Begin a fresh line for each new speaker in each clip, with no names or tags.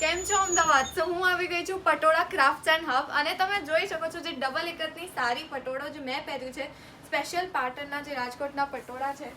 કેમ છો અમદાવાદ? તો હું આવી ગઈ છું પટોળા ક્રાફ્ટ્સ એન્ડ હબ અને તમે જોઈ શકો છો જે ડબલ એકતની સારી પટોળો જે મેં પહેર્યું છે સ્પેશિયલ પાટણના જે રાજકોટના પટોળા છે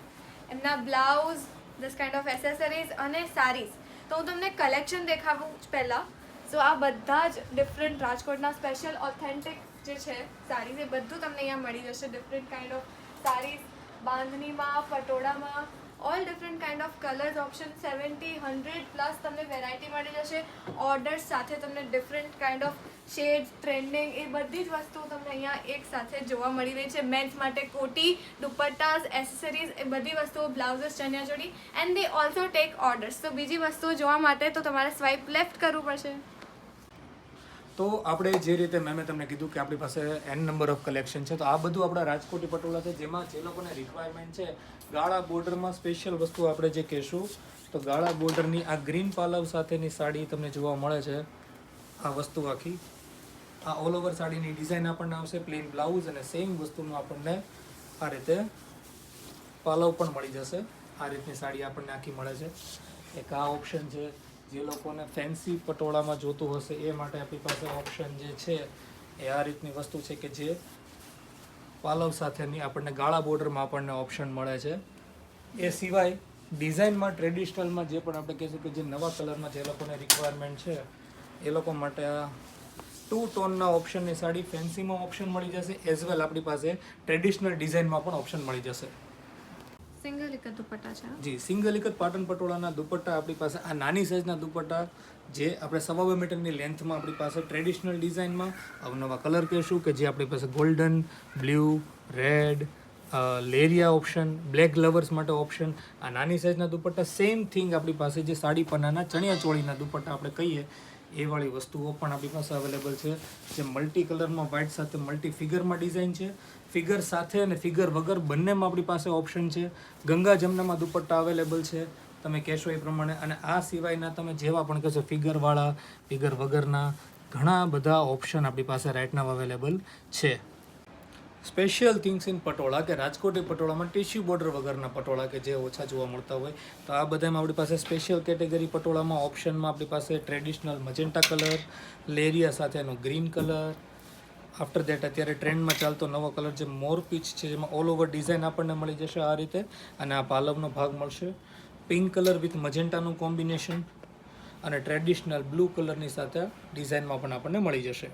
એમના blouse this kind of accessories અને સારીઝ. તો હું તમને કલેક્શન દેખાડું પહેલાં. સો આ બધા જ ડિફરન્ટ રાજકોટના સ્પેશિયલ ઓથેન્ટિક જે છે સારીઝ એ બધું તમને અહીંયા મળી જશે. ડિફરન્ટ કાઇન્ડ ઓફ સારીઝ બાંધણીમાં, પટોળામાં, all different kind of colours option 70-100+ તમને વેરાયટી મળી જશે. ઓર્ડર્સ સાથે તમને different kind of shades, trending એ બધી જ વસ્તુઓ તમને અહીંયા એક સાથે જોવા મળી રહી છે. મેન્સ માટે કોટી, દુપટ્ટાસ, એસેસરીઝ એ બધી વસ્તુઓ, બ્લાઉઝીસ, ચણિયાચોળી and they also take orders. તો બીજી વસ્તુઓ જોવા માટે તો તમારે સ્વાઇપ લેફ્ટ કરવું પડશે.
તો આપણે જે રીતે મેં તમને કીધું કે આપણી પાસે n નંબર ઓફ કલેક્શન છે, તો આ બધું આપણા રાજકોટી પટોળા છે જેમાં જે લોકોને રિક્વાયરમેન્ટ છે ગાળા બોર્ડરમાં સ્પેશિયલ વસ્તુ આપણે જે કહેશું તો ગાળા બોર્ડરની આ ગ્રીન પાલવ સાથેની સાડી તમને જોવા મળે છે. આ વસ્તુ આખી આ ઓલ ઓવર સાડીની ડિઝાઇન આપણને આવશે, પ્લેન બ્લાઉઝ અને સેમ વસ્તુનું આપણને આ રીતે પાલવ પણ મળી જશે. આ રીતની સાડી આપણને આખી મળે છે. એક આ ઓપ્શન છે, જે લોકોને ફેન્સી પટોળામાં જોતું હશે એ માટે આપણી પાસે ઓપ્શન જે છે એ આ રીતની વસ્તુ છે કે જે પાલવ સાથેની આપણને ગાળા બોર્ડરમાં આપણને ઓપ્શન મળે છે. એ સિવાય ડિઝાઇનમાં, ટ્રેડિશનલમાં જે પણ આપણે કહીશું કે જે નવા કલરમાં જે લોકોને રિક્વાયરમેન્ટ છે એ લોકો માટે આ 2 ટોનના ઓપ્શનની સાડી ફેન્સીમાં ઓપ્શન મળી જશે, એઝ વેલ આપણી પાસે ટ્રેડિશનલ ડિઝાઇનમાં પણ ઓપ્શન મળી જશે.
સિંગલ એક દુપટ્ટા છે.
જી, સિંગલ એક જ પાટણ પટોળાના દુપટ્ટા આપણી પાસે આ નાની સાઇઝના દુપટ્ટા જે આપણે 2.5 મીટરની લેન્થમાં આપણી પાસે ટ્રેડિશનલ ડિઝાઇનમાં અવનવા કલર કહેશું કે જે આપણી પાસે golden, blue, red, leheriya option, black lovers માટે ઓપ્શન. આ નાની સાઇઝના દુપટ્ટા સેમ થિંગ આપણી પાસે જે સાડી પન્નાના ચણિયાચોળીના દુપટ્ટા આપણે કહીએ એ વાળી વસ્તુઓ પણ આપણી પાસે અવેલેબલ છે. જે મલ્ટી કલરમાં વ્હાઇટ સાથે મલ્ટી ફિગરમાં ડિઝાઇન છે. ફિગર સાથે અને ફિગર વગર બંનેમાં આપણી પાસે ઓપ્શન છે. ગંગા જમનામાં દુપટ્ટા અવેલેબલ છે તમે કહેશો એ પ્રમાણે. અને આ સિવાયના તમે જેવા પણ કહેશો ફિગરવાળા, ફિગર વગરના ઘણા બધા ઓપ્શન આપણી પાસે રાઇટ નાવ અવેલેબલ છે. સ્પેશિયલ થિંગ્સ ઇન પટોળા કે રાજકોટી પટોળામાં ટિશ્યુ બોર્ડર વગરના પટોળા કે જે ઓછા જોવા મળતા હોય તો આ બધામાં આપણી પાસે સ્પેશિયલ કેટેગરી પટોળામાં ઓપ્શનમાં આપણી પાસે ટ્રેડિશનલ મજેન્ટા કલર, લેરિયા સાથેનો ગ્રીન કલર, આફ્ટર દેટ અત્યારે ટ્રેન્ડમાં ચાલતો નવો કલર જે મોર પીચ છે જેમાં ઓલ ઓવર ડિઝાઇન આપણને મળી જશે આ રીતે. અને આ પાલવનો ભાગ મળશે. પિંક કલર વિથ મજેન્ટાનું કોમ્બિનેશન અને ટ્રેડિશનલ બ્લુ કલરની સાથે ડિઝાઇનમાં પણ આપણને મળી જશે.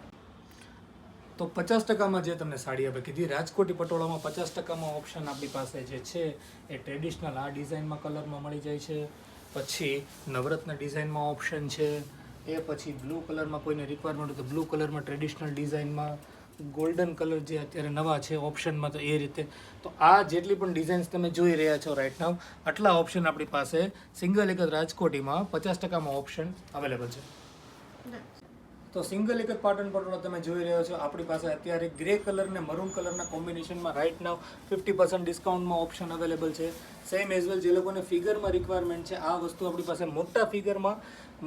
તો 50%માં જે તમને સાડી આપણે કીધી રાજકોટી પટોળામાં 50%માં ઓપ્શન આપણી પાસે જે છે એ ટ્રેડિશનલ આ ડિઝાઇનમાં કલરમાં મળી જાય છે. પછી નવરત્ન ડિઝાઇનમાં ઓપ્શન છે. એ પછી બ્લુ કલરમાં કોઈને રિક્વાયરમેન્ટ હોય તો બ્લુ કલરમાં ટ્રેડિશનલ ડિઝાઇનમાં, ગોલ્ડન કલર જે અત્યારે નવા છે ઓપ્શનમાં તો એ રીતે. તો આ જેટલી પણ ડિઝાઇન્સ તમે જોઈ રહ્યા છો રાઇટ નાવ આટલા ઓપ્શન આપણી પાસે સિંગલ એક જ રાજકોટીમાં 50%માં ઓપ્શન અવેલેબલ છે. તો સિંગલ એક જ પાટણ પટોળા તમે જોઈ રહ્યો છો આપણી પાસે અત્યારે ગ્રે કલર ને મરૂન કલરના કોમ્બિનેશનમાં રાઇટ નાવ 50% ડિસ્કાઉન્ટમાં ઓપ્શન અવેલેબલ છે. સેમ એઝ વેલ જે લોકોને ફિગરમાં રિક્વાયરમેન્ટ છે આ વસ્તુ આપણી પાસે મોટા ફિગરમાં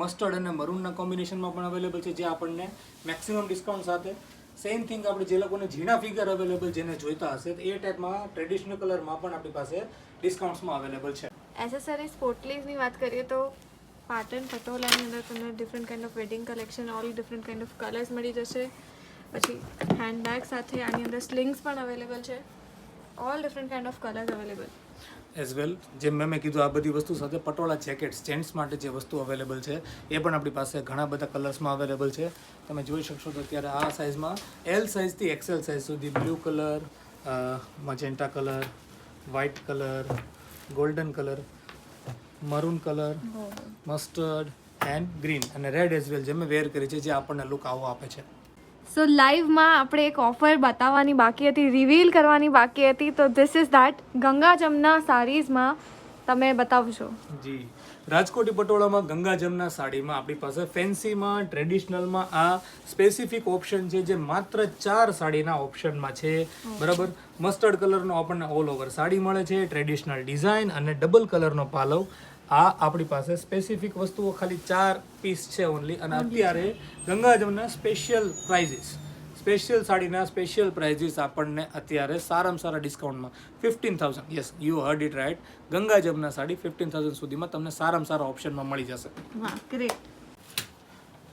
મસ્ટર્ડ અને મરૂનના કોમ્બિનેશનમાં પણ અવેલેબલ છે જે આપણને મેક્સિમમ ડિસ્કાઉન્ટ સાથે. સેમ થિંગ આપણે જે લોકોને ઝીણા ફિગર અવેલેબલ જેને જોઈતા હશે તો એ ટાઈપમાં ટ્રેડિશનલ કલરમાં પણ આપણી પાસે ડિસ્કાઉન્ટ્સમાં અવેલેબલ છે.
એસેસરીઝ પોટલીઝની વાત કરીએ તો પાટણ પટોલાની અંદર તમને different kind of wedding collection, all different kind of colours મળી જશે. પછી હેન્ડબેગ સાથે આની અંદર સ્લિંગ્સ પણ અવેલેબલ છે. All different kind of colours available.
As well જેમ મેં કીધું આ બધી વસ્તુ સાથે પટોળા જેકેટ્સ જેન્ટ્સ માટે જે વસ્તુ અવેલેબલ છે એ પણ આપણી પાસે ઘણા બધા કલર્સમાં અવેલેબલ છે. તમે જોઈ શકશો તો અત્યારે આ સાઇઝમાં એલ સાઇઝથી એક્સેલ સાઇઝ સુધી blue colour, magenta colour, white colour, golden colour, maroon colour, mustard and green અને રેડ એઝ વેલ જે મેં વેર કરી છે જે આપણને લુક આવો આપે છે.
સો લાઈવમાં આપણે એક ઓફર બતાવવાની બાકી હતી, રિવીલ કરવાની બાકી હતી. તો this is that Ganga Jamna સાડીઝમાં તમે બતાવશો.
જી, રાજકોટી પટોળામાં ગંગા જમના સાડીમાં આપણી પાસે ફેન્સીમાં, ટ્રેડિશનલમાં આ સ્પેસિફિક ઓપ્શન છે જે માત્ર 4 સાડીના ઓપ્શનમાં છે. બરાબર. મસ્ટર્ડ કલરનો આપણને ઓલ ઓવર સાડી મળે છે, ટ્રેડિશનલ ડિઝાઇન અને ડબલ કલરનો પાલવ. આ આપણી પાસે સ્પેસિફિક વસ્તુઓ ખાલી 4 પીસ છે ઓનલી. અને અત્યારે ગંગા જમના સ્પેશિયલ સાડીના સ્પેશિયલ પ્રાઇઝીસ આપણને અત્યારે સારામાં સારા ડિસ્કાઉન્ટમાં 15,000, yes you heard it right, Ganga Jamna sari 15,000 સુધીમાં તમને સારામાં સારા ઓપ્શનમાં મળી જશે.
વાહ, ગ્રેટ.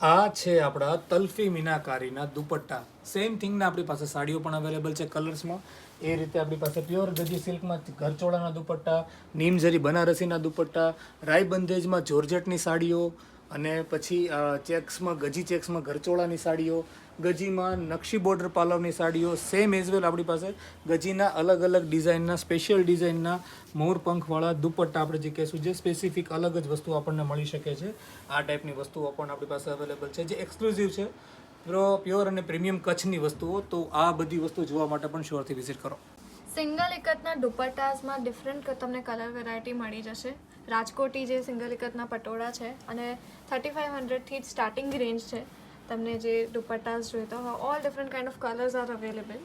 આ છે આપણા તલ્ફી મીનાકારીના દુપટ્ટા સેમ થિંગના આપણી પાસે સાડીઓ પણ અવેલેબલ છે કલર્સમાં. એ રીતે આપણી પાસે પ્યોર ગજી સિલ્કમાં ઘરચોળાના દુપટ્ટા, નીમઝરી બનારસીના દુપટ્ટા, રાયબંધેજમાં જોર્જેટની સાડીઓ, અને પછી ચેક્સમાં ગજી ચેક્સમાં ઘરચોળાની સાડીઓ, ગજીમાં નકશી બોર્ડર પાલવની સાડીઓ, સેમ એઝ વેલ આપણી પાસે ગજીના અલગ અલગ ડિઝાઇનના સ્પેશિયલ ડિઝાઇનના મોર પંખવાળા દુપટ્ટા આપણે જે કહેશું જે સ્પેસિફિક અલગ જ વસ્તુ આપણને મળી શકે છે. આ ટાઈપની વસ્તુઓ પણ આપણી પાસે અવેલેબલ છે જે એક્સક્લુઝિવ છે, પ્યોર અને પ્રીમિયમ કચ્છની વસ્તુઓ. તો આ બધી વસ્તુ જોવા માટે પણ શ્યોરથી વિઝિટ કરો.
સિંગલ એકતના દુપટ્ટાસમાં ડિફરન્ટ તમને કલર વેરાયટી મળી જશે. રાજકોટી જે સિંગલ એકતના પટોળા છે અને 3500થી જ સ્ટાર્ટિંગ રેન્જ છે. તમને જે દુપટ્ટાસ જોઈતા હોય all different kind of colours are available.